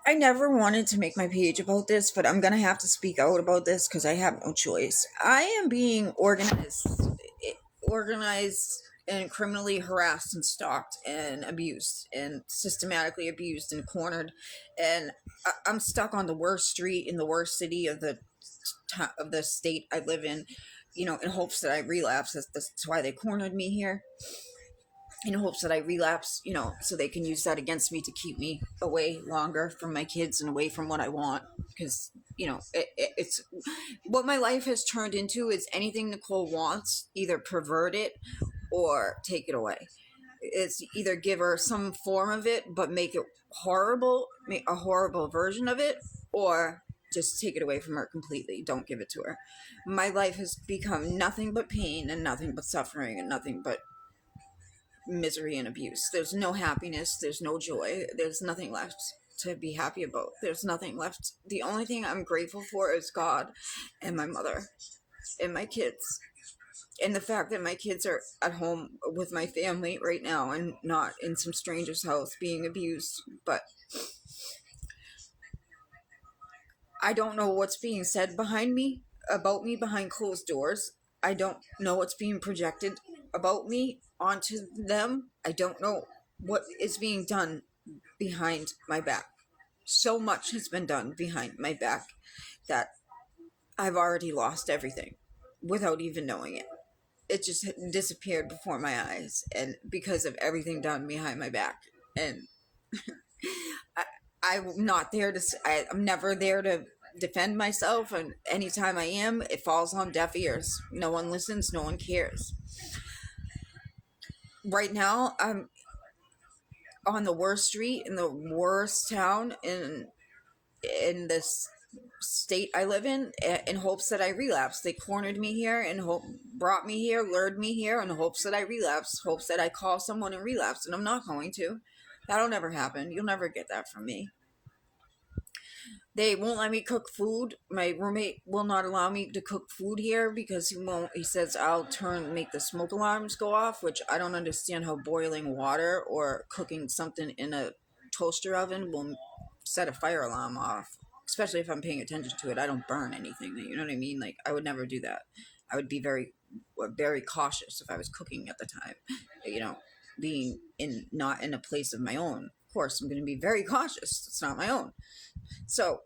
I never wanted to make my page about this, but I'm gonna have to speak out about this because I have no choice. I am being organized and criminally harassed and stalked and abused and systematically abused and cornered, and I'm stuck on the worst street in the worst city of the state I live in. In hopes that I relapse. That's why they cornered me here, in hopes that I relapse, so they can use that against me to keep me away longer from my kids and away from what I want. Because, it's what my life has turned into is anything Nicole wants, either pervert it or take it away. It's either give her some form of it, but make it horrible, make a horrible version of it, or just take it away from her completely. Don't give it to her. My life has become nothing but pain and nothing but suffering and nothing but misery and abuse. There's no happiness, there's no joy, there's nothing left to be happy about. There's nothing left. The only thing I'm grateful for is God and my mother and my kids. And the fact that my kids are at home with my family right now and not in some stranger's house being abused. But I don't know what's being said about me behind closed doors. I don't know what's being projected about me onto them. I don't know what is being done behind my back. So much has been done behind my back that I've already lost everything without even knowing it. It just disappeared before my eyes, and because of everything done behind my back. And I, I'm not there to. I'm never there to defend myself, and anytime I am, it falls on deaf ears. No one listens. No one cares. Right now, I'm on the worst street in the worst town in this state I live in hopes that I relapse. They cornered me here and brought me here, lured me here in hopes that I relapse, hopes that I call someone and relapse, and I'm not going to. That'll never happen. You'll never get that from me. They won't let me cook food. My roommate will not allow me to cook food here because he won't. He says I'll make the smoke alarms go off, which I don't understand how boiling water or cooking something in a toaster oven will set a fire alarm off. Especially if I'm paying attention to it. I don't burn anything. You know what I mean? Like, I would never do that. I would be very, very cautious if I was cooking at the time. Being not in a place of my own. Of course, I'm going to be very cautious. It's not my own. So,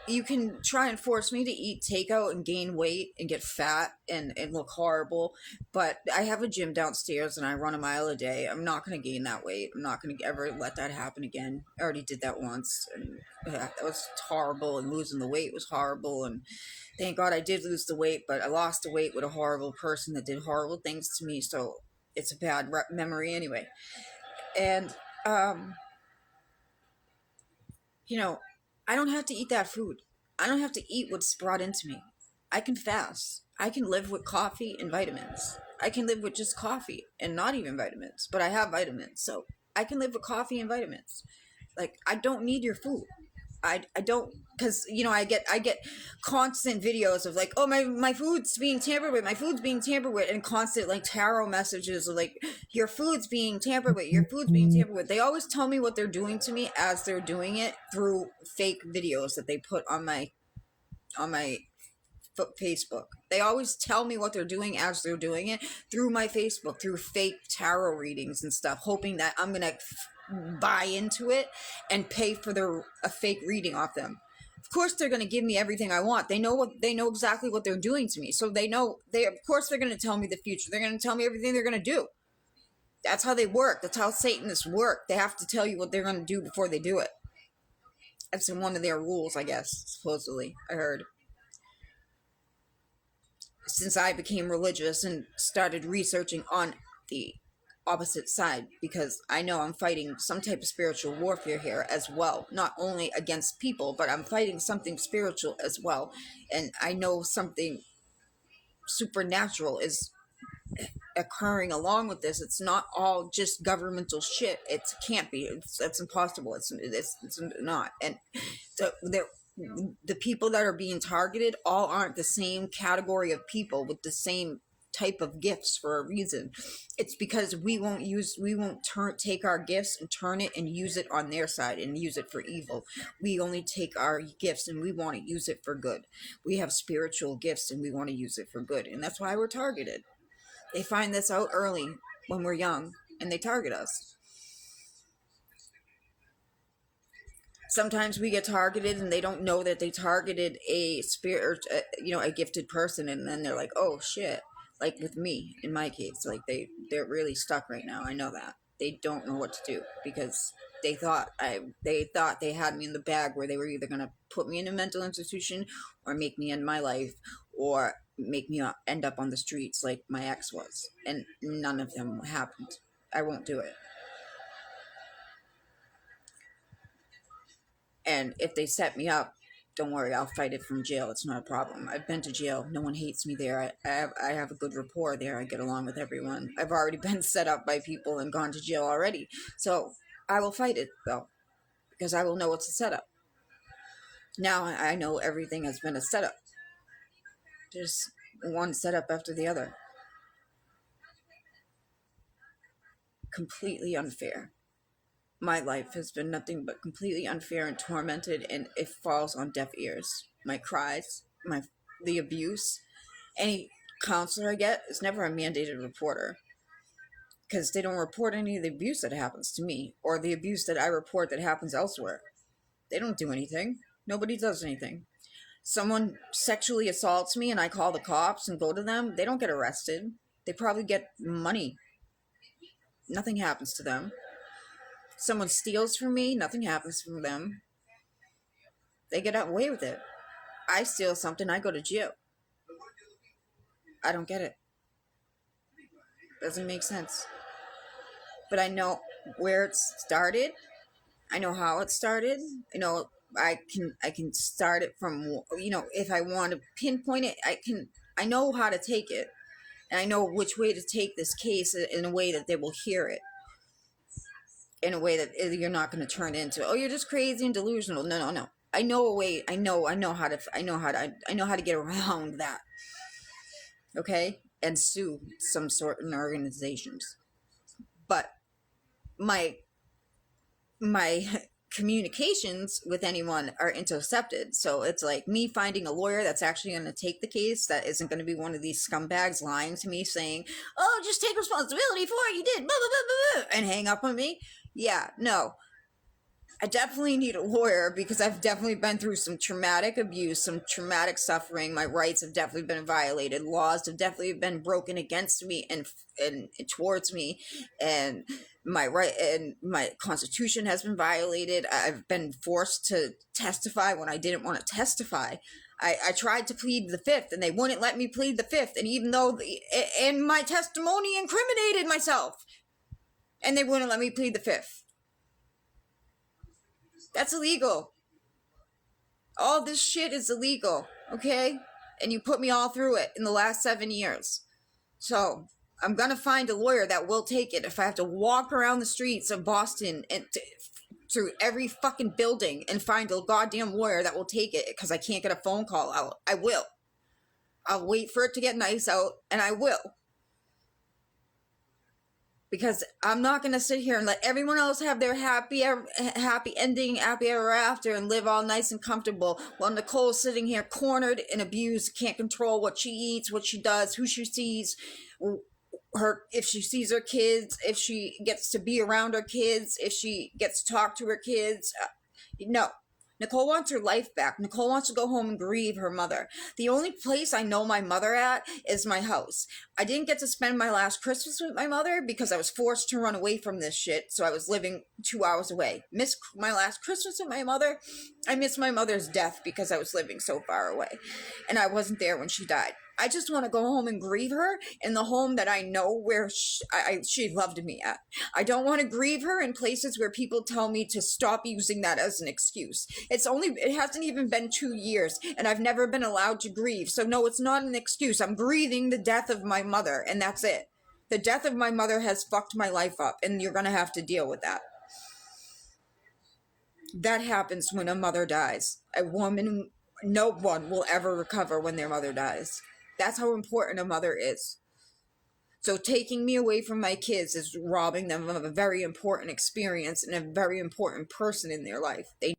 you can try and force me to eat takeout and gain weight and get fat and look horrible. But I have a gym downstairs and I run a mile a day. I'm not going to gain that weight. I'm not going to ever let that happen again. I already did that once. And that was horrible. And losing the weight was horrible. And thank God I did lose the weight. But I lost the weight with a horrible person that did horrible things to me. So it's a bad memory anyway. And, I don't have to eat that food. I don't have to eat what's brought into me. I can fast. I can live with coffee and vitamins. I can live with just coffee and not even vitamins, but I have vitamins. So I can live with coffee and vitamins. Like, I don't need your food. I don't, because I get constant videos of like, oh, my food's being tampered with, and constant like tarot messages of like, your food's being tampered with. They always tell me what they're doing to me as they're doing it through fake videos that they put on my Facebook. They always tell me what they're doing as they're doing it through my Facebook, through fake tarot readings and stuff, hoping that I'm gonna buy into it and pay for a fake reading off them. Of course, they're going to give me everything I want. They know exactly what they're doing to me. So of course they're going to tell me the future. They're going to tell me everything they're going to do. That's how they work. That's how Satanists work. They have to tell you what they're going to do before they do it. That's one of their rules, I guess, supposedly, I heard. Since I became religious and started researching on the opposite side, because I know I'm fighting some type of spiritual warfare here as well, not only against people, but I'm fighting something spiritual as well, and I know something supernatural is occurring along with this. It's not all just governmental shit. It can't be. That's impossible. It's not. And the people that are being targeted all aren't the same category of people with the same type of gifts for a reason. It's because we won't take our gifts and turn it and use it on their side and use it for evil. We only take our gifts and we want to use it for good. We have spiritual gifts and we want to use it for good, and that's why we're targeted. They find this out early when we're young and they target us. Sometimes we get targeted and they don't know that they targeted a spirit, or, a gifted person, and then they're like, oh shit. Like with me, in my case, like they're really stuck right now. I know that they don't know what to do because they thought they had me in the bag where they were either gonna put me in a mental institution or make me end my life or make me end up on the streets like my ex was, and none of them happened. I won't do it. And if they set me up, don't worry, I'll fight it from jail. It's not a problem. I've been to jail. No one hates me there. I have a good rapport there. I get along with everyone. I've already been set up by people and gone to jail already. So I will fight it, though, because I will know it's a setup. Now I know everything has been a setup. There's one setup after the other. Completely unfair. My life has been nothing but completely unfair and tormented, and it falls on deaf ears. My cries, the abuse, any counselor I get is never a mandated reporter, because they don't report any of the abuse that happens to me or the abuse that I report that happens elsewhere. They don't do anything. Nobody does anything. Someone sexually assaults me and I call the cops and go to them, they don't get arrested. They probably get money. Nothing happens to them. Someone steals from me, nothing happens from them. They get away with it. I steal something, I go to jail. I don't get it. Doesn't make sense. But I know where it started. I know how it started. I can start it from, if I want to pinpoint it, I know how to take it. And I know which way to take this case in a way that they will hear it. In a way that you're not going to turn into, oh, you're just crazy and delusional. No. I know a way. I know how to get around that. Okay, and sue some sort of organizations. But my communications with anyone are intercepted. So it's like me finding a lawyer that's actually going to take the case, that isn't going to be one of these scumbags lying to me saying, oh, just take responsibility for what you did, blah, blah, blah, blah, and hang up on me. Yeah, no. I definitely need a lawyer because I've definitely been through some traumatic abuse, some traumatic suffering. My rights have definitely been violated. Laws have definitely been broken against me and towards me, and my constitution has been violated. I've been forced to testify when I didn't want to testify. I tried to plead the fifth and they wouldn't let me plead the fifth, and even though and my testimony incriminated myself, and they wouldn't let me plead the fifth. That's illegal. All this shit is illegal, okay? And you put me all through it in the last 7 years. So I'm going to find a lawyer that will take it. If I have to walk around the streets of Boston and through every fucking building and find a goddamn lawyer that will take it because I can't get a phone call out, I will. I'll wait for it to get nice out, and I will. Because I'm not going to sit here and let everyone else have their happy ending, happy ever after, and live all nice and comfortable, while Nicole's sitting here cornered and abused, can't control what she eats, what she does, who she sees, if she sees her kids, if she gets to be around her kids, if she gets to talk to her kids. No. Nicole wants her life back. Nicole wants to go home and grieve her mother. The only place I know my mother at is my house. I didn't get to spend my last Christmas with my mother because I was forced to run away from this shit, so I was living 2 hours away. Missed my last Christmas with my mother. I missed my mother's death because I was living so far away, and I wasn't there when she died. I just want to go home and grieve her in the home that I know where she loved me at. I don't want to grieve her in places where people tell me to stop using that as an excuse. It hasn't even been 2 years, and I've never been allowed to grieve. So no, it's not an excuse. I'm grieving the death of my mother, and that's it. The death of my mother has fucked my life up, and you're going to have to deal with that. That happens when a mother dies. No one will ever recover when their mother dies. That's how important a mother is. So taking me away from my kids is robbing them of a very important experience and a very important person in their life. They